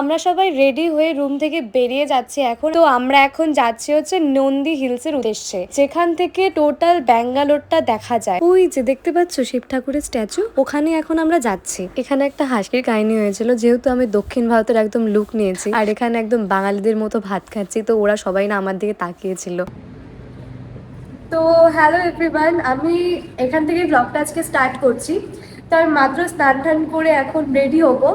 আমরা সবাই রেডি হয়ে রুম থেকে বেরিয়ে যাচ্ছি এখন। তো আমরা এখন যাচ্ছি হচ্ছে নন্দী হিলসের উদ্দেশ্যে, যেখান থেকে টোটাল ব্যাঙ্গালোরটা দেখা যায়। ওই যে দেখতে পাচ্ছ শিব ঠাকুরের স্ট্যাচু, ওখানে এখন আমরা যাচ্ছি। এখানে একটা হাসির কাহিনী হয়েছিল, যেহেতু আমি দক্ষিণ ভারতের একদম লুক নিয়েছি আর এখানে একদম বাঙালিদের মতো ভাত খাচ্ছি, তো ওরা সবাই না আমার দিকে তাকিয়েছিল। তো হ্যালো এভরিওয়ান, আমি এখান থেকে ব্লগটা আজকে স্টার্ট করছি। তো আমি মাত্র স্নান টান করে এখন রেডি হবো।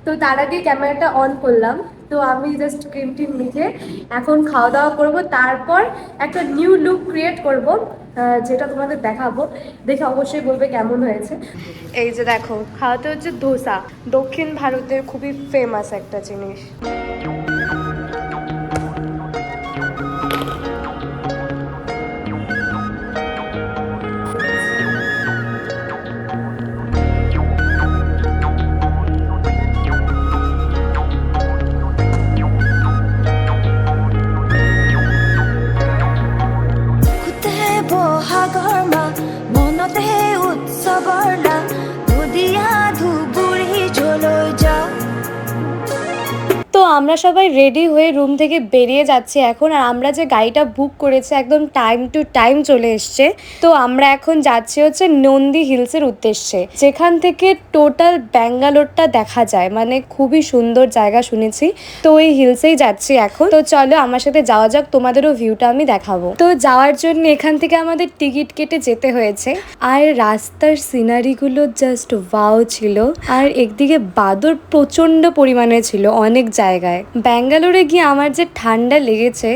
তো তার আগে ক্যামেরাটা অন করলাম। তো আমি জাস্ট ক্রিম টিম লিখে এখন খাওয়া দাওয়া করবো, তারপর একটা নিউ লুক ক্রিয়েট করব, যেটা তোমাদের দেখাবো। দেখে অবশ্যই বলবে কেমন হয়েছে। এই যে দেখো, খাওয়াতে হচ্ছে ধোসা, দক্ষিণ ভারতের খুবই ফেমাস একটা জিনিস। তো আমরা সবাই রেডি হয়ে রুম থেকে বেরিয়ে যাচ্ছি এখন। আর আমরা যে গাড়িটা বুক করেছি একদম টাইম টু টাইম চলে এসছে। তো আমরা এখন যাচ্ছি হচ্ছে নন্দী হিলসের উদ্দেশ্যে, যেখান থেকে টোটাল ব্যাঙ্গালোরটা দেখা যায়, মানে খুবই সুন্দর জায়গা শুনেছি। তো ওই হিলসেই যাচ্ছি এখন। তো চলো আমার সাথে যাওয়া যাক, তোমাদেরও ভিউটা আমি দেখাবো। তো যাওয়ার জন্য এখান থেকে আমাদের টিকিট কেটে যেতে হয়েছে। আর রাস্তার সিনারিগুলো জাস্ট ওয়াও ছিল। আর একদিকে বাদর প্রচন্ড পরিমাণে ছিল অনেক জায়গায়। ব্যাঙ্গালোরে গিয়ে আমার যে ঠান্ডা লেগেছে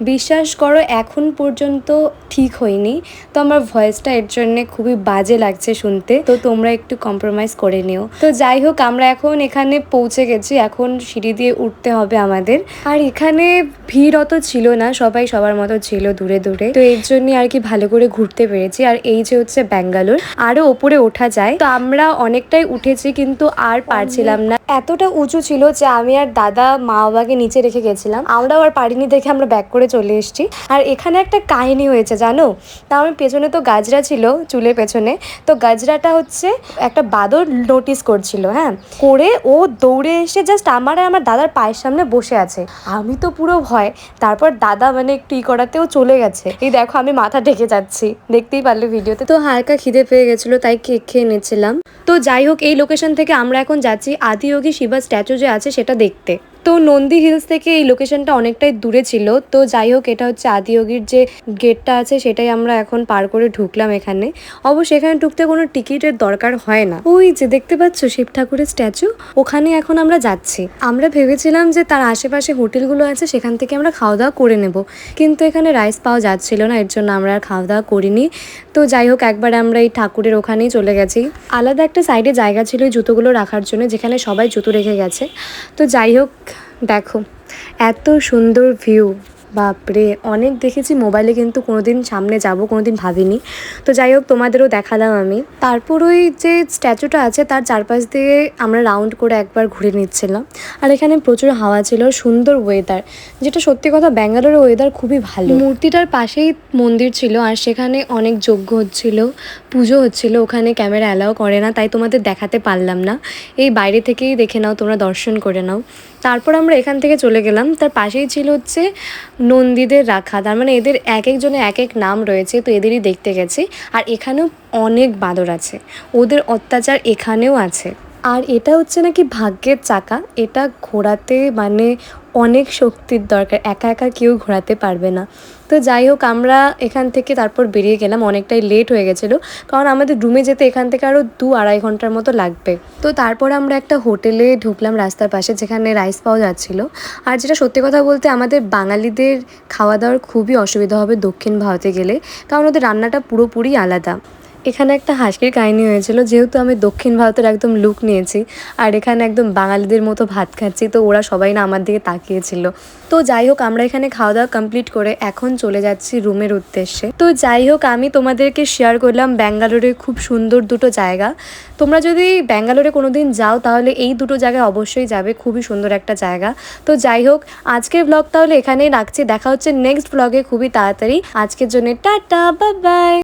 বিশ্বাস করো এখন পর্যন্ত ঠিক হয়নি। তো আমার ভয়েসটা এর জন্য খুবই বাজে লাগছে শুনতে, তো তোমরা একটু কম্প্রোমাইজ করে নিও। তো যাই হোক, আমরা এখন এখানে পৌঁছে গেছি, এখন সিঁড়ি দিয়ে উঠতে হবে আমাদের। আর এখানে ভিড় অত ছিল না, সবাই সবার মতো ছিল দূরে দূরে। তো এর জন্য আর কি ভালো করে ঘুরতে পেরেছি। আর এই যে হচ্ছে ব্যাঙ্গালোর, আরো ওপরে ওঠা যায়। তো আমরা অনেকটাই উঠেছি কিন্তু আর পারছিলাম না, এতটা উঁচু ছিল যে আমি আর দাদা মা বাবাকে নিচে রেখে গেছিলাম। আমরাও আর পারিনি দেখে আমরা ব্যাক করে চলে এসেছি। আর এখানে একটা কাহিনী হয়েছে জানো, তা আমার পেছনে তো গাজরা ছিল চুলের পেছনে। তো গাজরাটা হচ্ছে একটা বাদর নোটিস করছিল, হ্যাঁ করে ও দৌড়ে এসে জাস্ট আমার আর আমার দাদার পায়ের সামনে বসে আছে। আমি তো পুরো ভয়। তারপর দাদা মানে একটু করাতেও চলে গেছে। এই দেখো আমি মাথা ঢেকে যাচ্ছি, দেখতেই পারলে ভিডিওতে। তো হালকা খিদে পেয়ে গেছিলো তাই কেক খেয়ে নিচ্ছিলাম। তো যাই হোক, এই লোকেশন থেকে আমরা এখন যাচ্ছি আদিযোগী শিবা স্ট্যাচু যে আছে সেটা দেখতে। তো নন্দী হিলস থেকে এই লোকেশনটা অনেকটাই দূরে ছিল। তো যাই হোক, এটা হচ্ছে আদিযোগীর যে গেটটা আছে সেটাই আমরা এখন পার করে ঢুকলাম এখানে। অবশ্য এখানে ঢুকতে কোনো টিকিটের দরকার হয় না। ওই যে দেখতে পাচ্ছ শিব ঠাকুরের স্ট্যাচু, ওখানে এখন আমরা যাচ্ছি। আমরা ভেবেছিলাম যে তার আশেপাশে হোটেলগুলো আছে সেখান থেকে আমরা খাওয়া দাওয়া করে নেব, কিন্তু এখানে রাইস পাওয়া যাচ্ছিল না, এর জন্য আমরা আর খাওয়া দাওয়া করিনি। তো যাই হোক, একবার আমরা এই ঠাকুরের ওখানেই চলে গেছি। আলাদা একটা সাইডে জায়গা ছিল এই জুতোগুলো রাখার জন্য, যেখানে সবাই জুতো রেখে গেছে। তো যাই হোক, দেখো এত সুন্দর ভিউ, বাপরে অনেক দেখেছি মোবাইলে, কিন্তু কোনোদিন সামনে যাব কোনোদিন ভাবিনি। তো যাই হোক, তোমাদেরও দেখালাম আমি। তারপর ওই যে স্ট্যাচুটা আছে তার চারপাশ দিয়ে আমরা রাউন্ড করে একবার ঘুরে নিচ্ছিলাম। আর এখানে প্রচুর হাওয়া ছিল, সুন্দর ওয়েদার, যেটা সত্যি কথা ব্যাঙ্গালোরের ওয়েদার খুবই ভালো। মূর্তিটার পাশেই মন্দির ছিল আর সেখানে অনেক যজ্ঞ হচ্ছিল, পুজো হচ্ছিল। ওখানে ক্যামেরা অ্যালাউ করে না, তাই তোমাদের দেখাতে পারলাম না। এই বাইরে থেকেই দেখে নাও, তোমরা দর্শন করে নাও। তারপর আমরা এখান থেকে চলে গেলাম। তার পাশেই ছিল হচ্ছে নন্দীদের রাখা, তার মানে এদের এক একজনের এক এক নাম রয়েছে, তো এদেরই দেখতে গেছি। আর এখানেও অনেক বাঁদর আছে, ওদের অত্যাচার এখানেও আছে। আর এটা হচ্ছে নাকি ভাগ্যের চাকা, এটা ঘোরাতে মানে অনেক শক্তির দরকার, একা একা কেউ ঘোরাতে পারবে না। তো যাই হোক, আমরা এখান থেকে তারপর বেরিয়ে গেলাম, অনেকটাই লেট হয়ে গেছিলো, কারণ আমাদের রুমে যেতে এখান থেকে আরও 2-2.5 ঘন্টার মতো লাগবে। তো তারপর আমরা একটা হোটেলে ঢুকলাম রাস্তার পাশে, যেখানে রাইস পাওয়া যাচ্ছিলো। আর যেটা সত্যি কথা বলতে আমাদের বাঙালিদের খাওয়া দাওয়ার খুবই অসুবিধা হবে দক্ষিণ ভারতে গেলে, কারণ ওদের রান্নাটা পুরোপুরি আলাদা। এখানে একটা হাসির কাহিনী হয়েছিল, যেহেতু আমি দক্ষিণ ভারতের একদম লুক নিয়েছি আর এখানে একদম বাঙালিদের মতো ভাত খাচ্ছি, তো ওরা সবাই না আমার দিকে তাকিয়েছিল। তো যাই হোক, আমরা এখানে খাওয়া দাওয়া কমপ্লিট করে এখন চলে যাচ্ছি রুমের উদ্দেশ্যে। তো যাই হোক, আমি তোমাদেরকে শেয়ার করলাম ব্যাঙ্গালোরের খুব সুন্দর দুটো জায়গা। তোমরা যদি ব্যাঙ্গালোরে কোনো দিন যাও তাহলে এই দুটো জায়গায় অবশ্যই যাবে, খুবই সুন্দর একটা জায়গা। তো যাই হোক, আজকের ব্লগ তাহলে এখানেই রাখছি, দেখা হচ্ছে নেক্সট ব্লগে খুবই তাড়াতাড়ি। আজকের জন্য টাটা, বাই বাই।